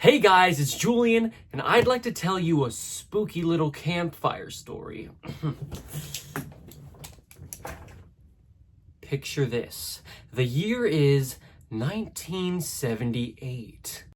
Hey guys, it's Julian, and I'd like to tell you a spooky little campfire story. Picture this. The year is 1978.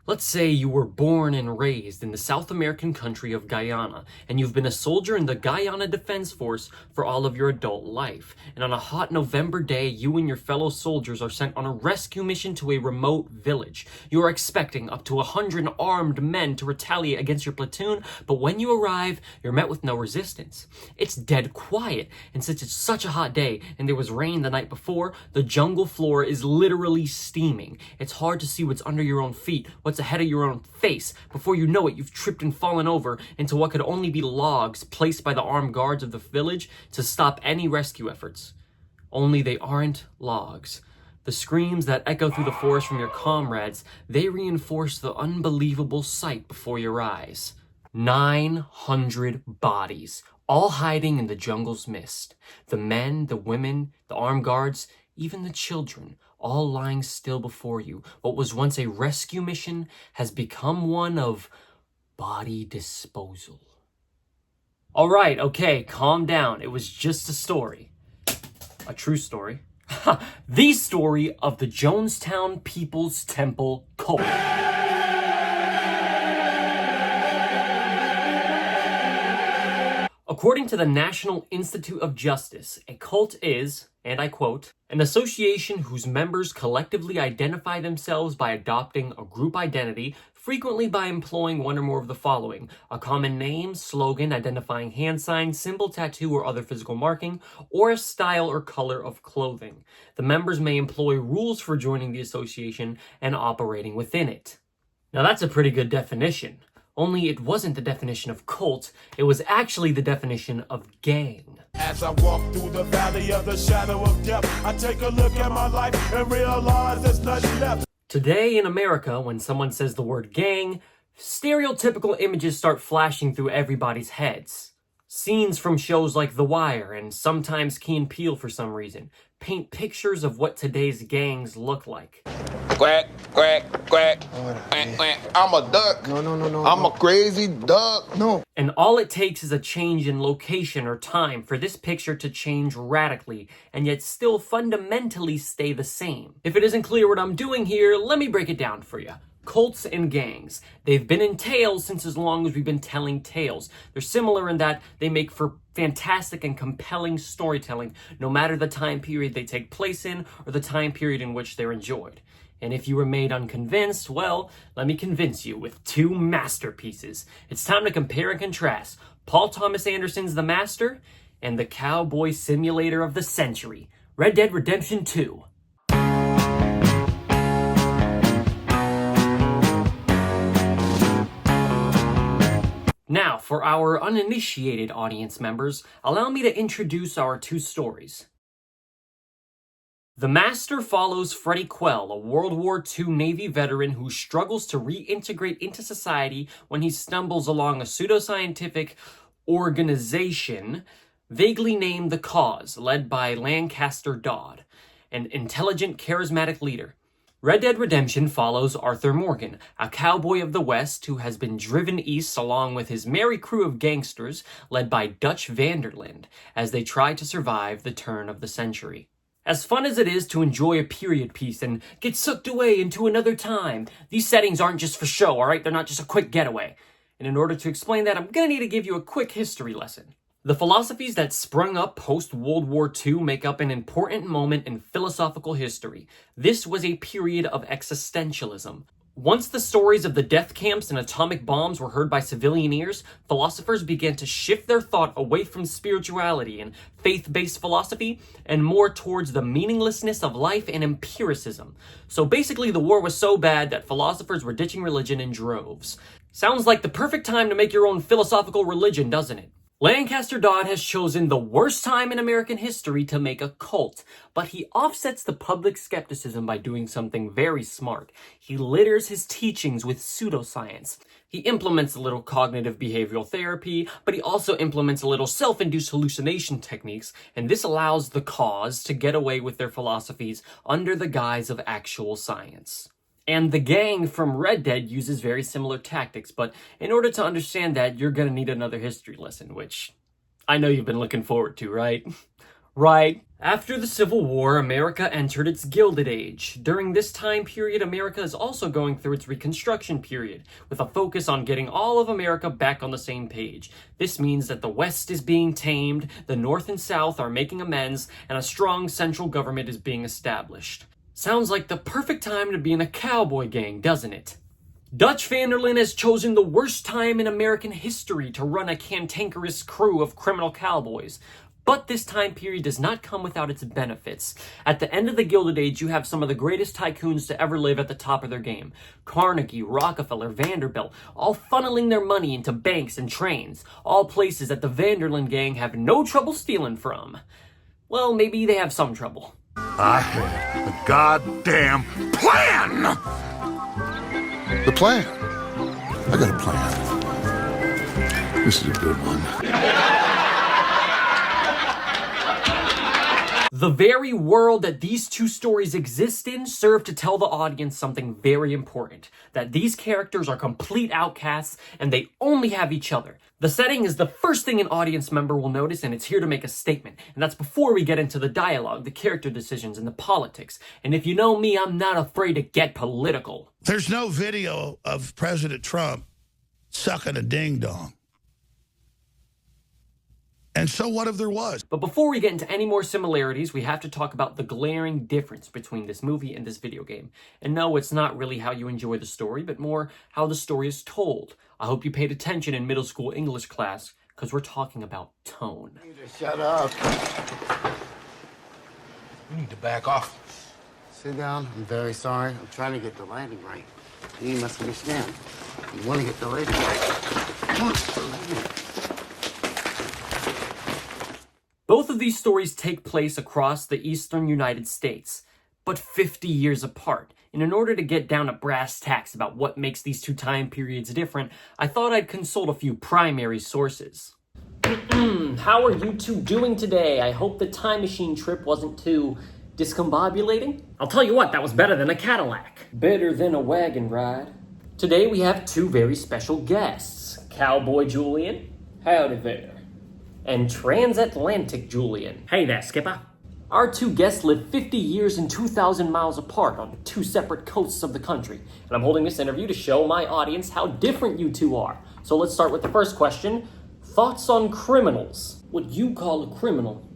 Let's say you were born and raised in the South American country of Guyana, and you've been a soldier in the Guyana Defense Force for all of your adult life. And on a hot November day, you and your fellow soldiers are sent on a rescue mission to a remote village. You are expecting up to 100 armed men to retaliate against your platoon, but when you arrive, you're met with no resistance. It's dead quiet, and since it's such a hot day and there was rain the night before, the jungle floor is literally steaming. It's hard to see what's under your own feet, what's ahead of your own face. Before you know it, you've tripped and fallen over into what could only be logs placed by the armed guards of the village to stop any rescue efforts. Only they aren't logs. The screams that echo through the forest from your comrades, they reinforce the unbelievable sight before your eyes. 900 bodies, all hiding in the jungle's mist. The men, the women, the armed guards, even the children, all lying still before you. What was once a rescue mission has become one of body disposal. All right, okay, calm down. It was just a story. A true story. The story of the Jonestown People's Temple cult. According to the National Institute of Justice, a cult is, and I quote, an association whose members collectively identify themselves by adopting a group identity, frequently by employing one or more of the following: a common name, slogan, identifying hand sign, symbol, tattoo, or other physical marking, or a style or color of clothing. The members may employ rules for joining the association and operating within it. Now that's a pretty good definition. Only it wasn't the definition of cult, it was actually the definition of gang. As I walk through the valley of the shadow of death, I take a look at my life and realize there's nothing left. Today in America, when someone says the word gang, stereotypical images start flashing through everybody's heads. Scenes from shows like The Wire and sometimes Key and Peele for some reason paint pictures of what today's gangs look like. Quack, quack, quack, quack, quack. I'm a duck. No. I'm a crazy duck. No. And all it takes is a change in location or time for this picture to change radically and yet still fundamentally stay the same. If it isn't clear what I'm doing here, let me break it down for you. Cults and gangs. They've been in tales since as long as we've been telling tales. They're similar in that they make for fantastic and compelling storytelling, no matter the time period they take place in or the time period in which they're enjoyed. And if you were made unconvinced, well, let me convince you with two masterpieces. It's time to compare and contrast Paul Thomas Anderson's The Master and the cowboy simulator of the century, Red Dead Redemption 2. Now, for our uninitiated audience members, allow me to introduce our two stories. The Master follows Freddie Quell, a World War II Navy veteran who struggles to reintegrate into society when he stumbles along a pseudoscientific organization vaguely named The Cause, led by Lancaster Dodd, an intelligent, charismatic leader. Red Dead Redemption follows Arthur Morgan, a cowboy of the West who has been driven east along with his merry crew of gangsters led by Dutch Vanderland as they try to survive the turn of the century. As fun as it is to enjoy a period piece and get sucked away into another time, these settings aren't just for show, alright? They're not just a quick getaway. And in order to explain that, I'm gonna need to give you a quick history lesson. The philosophies that sprung up post-World War II make up an important moment in philosophical history. This was a period of existentialism. Once the stories of the death camps and atomic bombs were heard by civilian ears, philosophers began to shift their thought away from spirituality and faith-based philosophy and more towards the meaninglessness of life and empiricism. So basically, the war was so bad that philosophers were ditching religion in droves. Sounds like the perfect time to make your own philosophical religion, doesn't it? Lancaster Dodd has chosen the worst time in American history to make a cult, but he offsets the public skepticism by doing something very smart. He litters his teachings with pseudoscience. He implements a little cognitive behavioral therapy, but he also implements a little self-induced hallucination techniques, and this allows the Cause to get away with their philosophies under the guise of actual science. And the gang from Red Dead uses very similar tactics, but in order to understand that, you're gonna need another history lesson, which I know you've been looking forward to, right? Right. After the Civil War, America entered its Gilded Age. During this time period, America is also going through its Reconstruction period, with a focus on getting all of America back on the same page. This means that the West is being tamed, the North and South are making amends, and a strong central government is being established. Sounds like the perfect time to be in a cowboy gang, doesn't it? Dutch van der Linde has chosen the worst time in American history to run a cantankerous crew of criminal cowboys. But this time period does not come without its benefits. At the end of the Gilded Age, you have some of the greatest tycoons to ever live at the top of their game. Carnegie, Rockefeller, Vanderbilt, all funneling their money into banks and trains, all places that the van der Linde gang have no trouble stealing from. Well, maybe they have some trouble. I had a goddamn plan! The plan? I got a plan. This is a good one. The very world that these two stories exist in serve to tell the audience something very important, that these characters are complete outcasts and they only have each other. The setting is the first thing an audience member will notice, and it's here to make a statement, and that's before we get into the dialogue, the character decisions, and the politics. And if you know me, I'm not afraid to get political. There's no video of President Trump sucking a ding-dong. And so what if there was? But before we get into any more similarities, we have to talk about the glaring difference between this movie and this video game. And no, it's not really how you enjoy the story, but more how the story is told. I hope you paid attention in middle school English class, because we're talking about tone. Shut up. You need to back off. Sit down. I'm very sorry. I'm trying to get the landing right. You must understand. You want to get the landing right. Come on. Both of these stories take place across the eastern United States, but 50 years apart. And in order to get down to brass tacks about what makes these two time periods different, I thought I'd consult a few primary sources. How are you two doing today? I hope the time machine trip wasn't too discombobulating. I'll tell you what, that was better than a Cadillac. Better than a wagon ride. Today we have two very special guests. Cowboy Julian, howdy there. And Transatlantic Julian. Hey there, Skipper. Our two guests live 50 years and 2,000 miles apart on two separate coasts of the country. And I'm holding this interview to show my audience how different you two are. So let's start with the first question. Thoughts on criminals? What you call a criminal,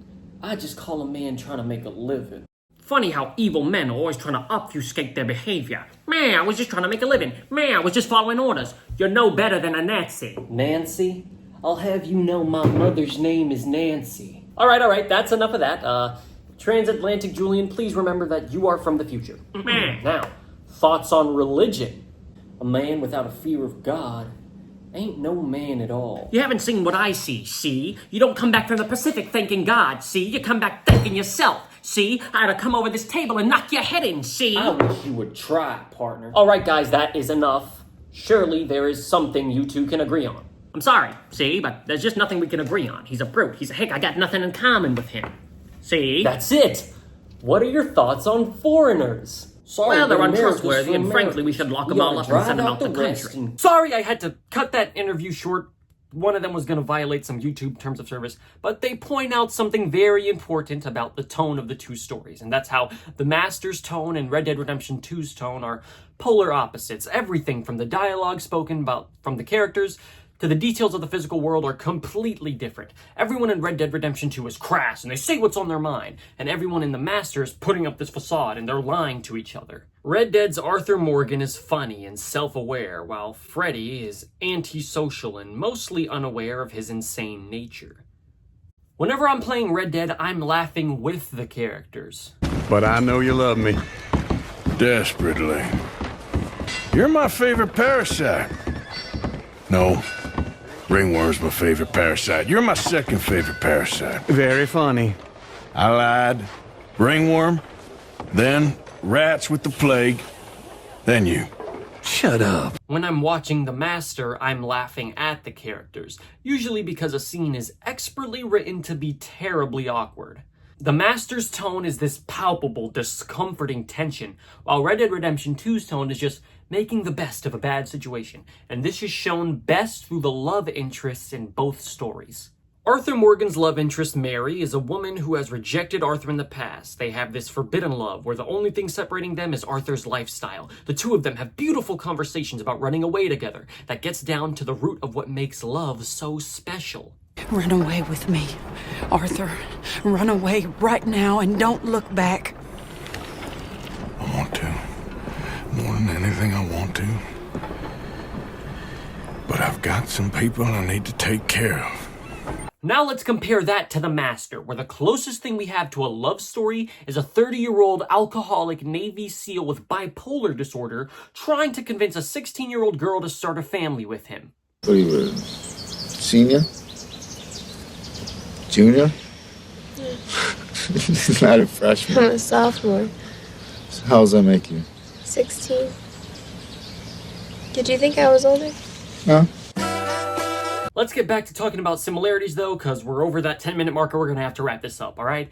I just call a man trying to make a living. Funny how evil men are always trying to obfuscate their behavior. Man, I was just trying to make a living. Man, I was just following orders. You're no better than a Nazi. Nancy? I'll have you know my mother's name is Nancy. All right, that's enough of that. Transatlantic Julian, please remember that you are from the future. Now, thoughts on religion? A man without a fear of God ain't no man at all. You haven't seen what I see? You don't come back from the Pacific thanking God, see? You come back thanking yourself, see? I ought to come over this table and knock your head in, see? I wish you would try, partner. All right, guys, that is enough. Surely there is something you two can agree on. I'm sorry, see, but there's just nothing we can agree on. He's a brute. He's a hick. I got nothing in common with him. See? That's it. What are your thoughts on foreigners? Sorry, well, they're untrustworthy, and frankly, we should lock them all up and send them out the country. Sorry I had to cut that interview short. One of them was going to violate some YouTube terms of service, but they point out something very important about the tone of the two stories, and that's how the Master's tone and Red Dead Redemption 2's tone are polar opposites. Everything from the dialogue spoken about from the characters to the details of the physical world are completely different. Everyone in Red Dead Redemption 2 is crass, and they say what's on their mind, and everyone in the Master is putting up this facade, and they're lying to each other. Red Dead's Arthur Morgan is funny and self-aware, while Freddy is antisocial and mostly unaware of his insane nature. Whenever I'm playing Red Dead, I'm laughing with the characters. But I know you love me. Desperately. You're my favorite parasite. No. Ringworm's my favorite parasite. You're my second favorite parasite. Very funny. I lied. Ringworm, then rats with the plague, then you. Shut up. When I'm watching The Master, I'm laughing at the characters, usually because a scene is expertly written to be terribly awkward. The Master's tone is this palpable, discomforting tension, while Red Dead Redemption 2's tone is just making the best of a bad situation, and this is shown best through the love interests in both stories. Arthur Morgan's love interest, Mary, is a woman who has rejected Arthur in the past. They have this forbidden love, where the only thing separating them is Arthur's lifestyle. The two of them have beautiful conversations about running away together that gets down to the root of what makes love so special. Run away with me, Arthur. Run away right now and don't look back. I want to. More than anything, I want to. But I've got some people I need to take care of. Now let's compare that to The Master, where the closest thing we have to a love story is a 30-year-old alcoholic Navy SEAL with bipolar disorder trying to convince a 16-year-old girl to start a family with him. What are you, senior? Junior? He's not a freshman. I'm a sophomore. So how does that make you? 16. Did you think I was older? No. Let's get back to talking about similarities, though, because we're over that 10-minute marker. We're going to have to wrap this up, all right?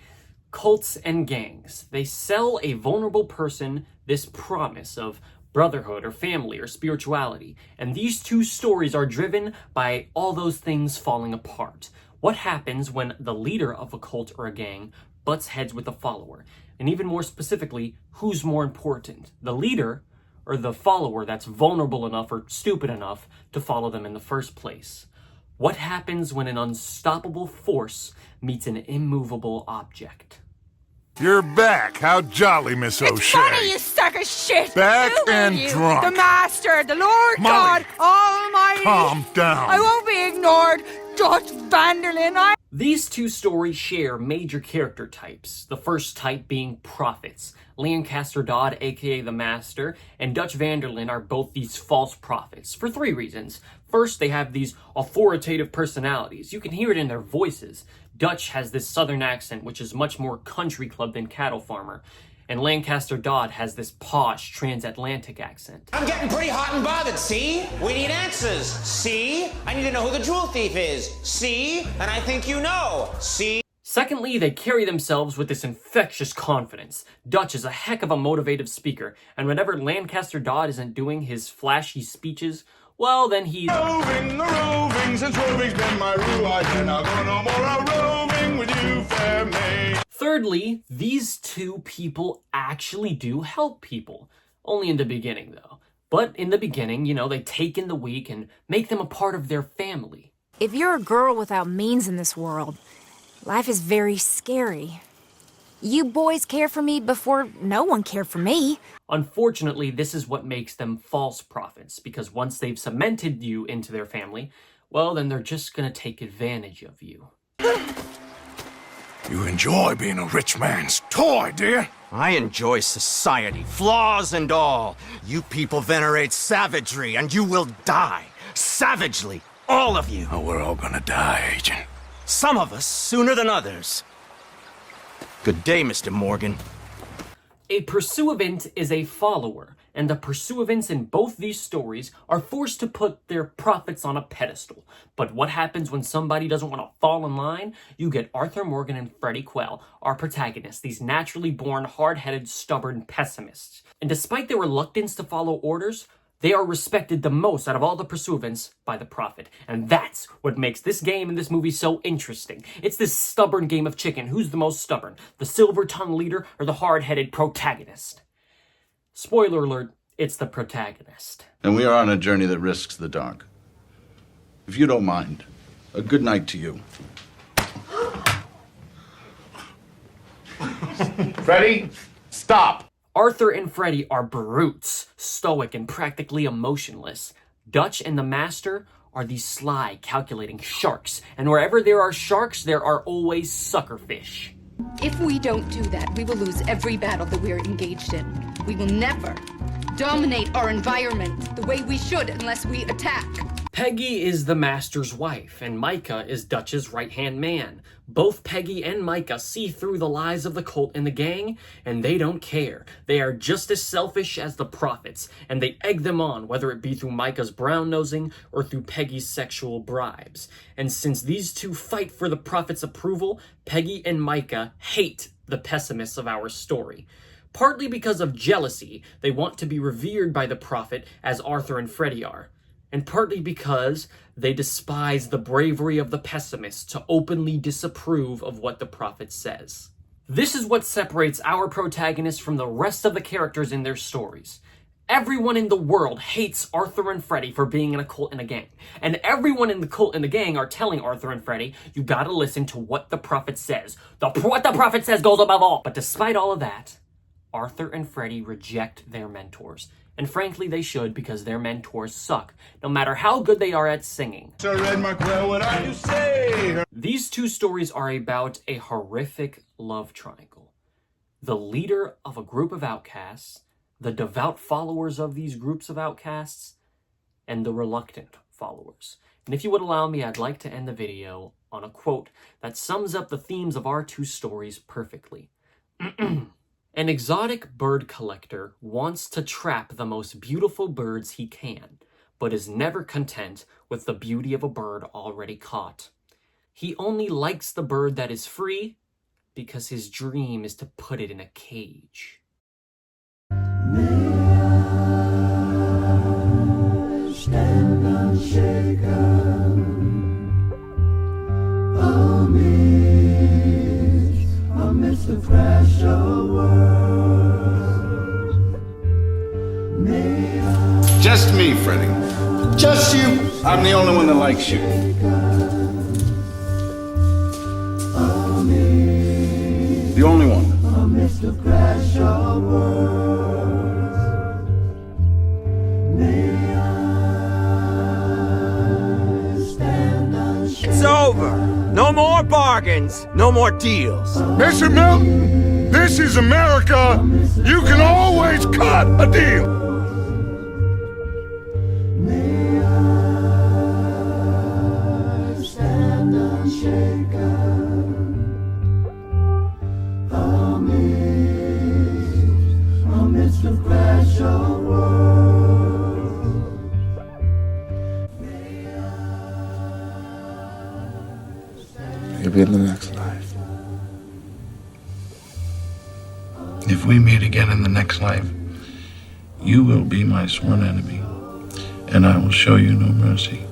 Cults and gangs. They sell a vulnerable person this promise of brotherhood or family or spirituality. And these two stories are driven by all those things falling apart. What happens when the leader of a cult or a gang butts heads with a follower? And even more specifically, who's more important, the leader or the follower that's vulnerable enough or stupid enough to follow them in the first place? What happens when an unstoppable force meets an immovable object? You're back. How jolly, Miss O'Shea. It's funny, you suck of shit. Back You and you, drunk. The Master, the Lord Molly, God Almighty. calm down. I won't be ignored, Dutch Vanderlyn. These two stories share major character types, the first type being prophets. Lancaster Dodd, aka the Master, and Dutch Vanderlyn are both these false prophets, for three reasons. First, they have these authoritative personalities. You can hear it in their voices. Dutch has this southern accent, which is much more country club than cattle farmer. And Lancaster Dodd has this posh transatlantic accent. I'm getting pretty hot and bothered, see? We need answers, see? I need to know who the jewel thief is, see? And I think you know, see? Secondly, they carry themselves with this infectious confidence. Dutch is a heck of a motivative speaker, and whenever Lancaster Dodd isn't doing his flashy speeches, well, then he's Roving, since roving's been my rule, I cannot go no more a-roving with you, fair maid. Thirdly, these two people actually do help people. Only in the beginning, though. But in the beginning, you know, they take in the weak and make them a part of their family. If you're a girl without means in this world, life is very scary. You boys care for me before no one cared for me. Unfortunately, this is what makes them false prophets, because once they've cemented you into their family, well, then they're just gonna take advantage of you. You enjoy being a rich man's toy, dear. I enjoy society, flaws and all. You people venerate savagery, and you will die. Savagely. All of you. Oh, we're all gonna die, Agent. Some of us sooner than others. Good day, Mr. Morgan. A pursuivant is a follower, and the pursuivants in both these stories are forced to put their prophets on a pedestal. But what happens when somebody doesn't want to fall in line? You get Arthur Morgan and Freddie Quell, our protagonists, these naturally born, hard-headed, stubborn pessimists. And despite their reluctance to follow orders, they are respected the most out of all the pursuivants by the prophet. And that's what makes this game and this movie so interesting. It's this stubborn game of chicken. Who's the most stubborn? The silver-tongued leader or the hard-headed protagonist? Spoiler alert, it's the protagonist. And we are on a journey that risks the dark. If you don't mind, a good night to you. Freddie, stop. Arthur and Freddie are brutes, stoic and practically emotionless. Dutch and the Master are these sly, calculating sharks, and wherever there are sharks, there are always suckerfish. If we don't do that, we will lose every battle that we're engaged in. We will never dominate our environment the way we should unless we attack. Peggy is the Master's wife, and Micah is Dutch's right-hand man. Both Peggy and Micah see through the lies of the cult and the gang, and they don't care. They are just as selfish as the prophets, and they egg them on, whether it be through Micah's brown-nosing or through Peggy's sexual bribes. And since these two fight for the prophet's approval, Peggy and Micah hate the pessimists of our story. Partly because of jealousy, they want to be revered by the prophet as Arthur and Freddy are. And partly because they despise the bravery of the pessimists to openly disapprove of what the prophet says. This is what separates our protagonists from the rest of the characters in their stories. Everyone in the world hates Arthur and Freddy for being in a cult and a gang. And everyone in the cult and the gang are telling Arthur and Freddy, you gotta listen to what the prophet says. What the prophet says goes above all. But despite all of that, Arthur and Freddy reject their mentors. And frankly, they should, because their mentors suck, no matter how good they are at singing. Sir Ed McQuail, what do you say? These two stories are about a horrific love triangle. The leader of a group of outcasts, the devout followers of these groups of outcasts, and the reluctant followers. And if you would allow me, I'd like to end the video on a quote that sums up the themes of our two stories perfectly. An exotic bird collector wants to trap the most beautiful birds he can, but is never content with the beauty of a bird already caught. He only likes the bird that is free because his dream is to put it in a cage. Stand unshaken amidst the crash of world. Just me, Freddy. Just you. I'm the only one that likes you. The only one. Amidst the crash of worlds, may I stand unshaken. It's over. No more bargains. No more deals. Mr. Milton, this is America. You can always cut a deal. May I stand unshaken amidst the crash of worlds. Maybe in the next life. If we meet again in the next life, you will be my sworn enemy, and I will show you no mercy.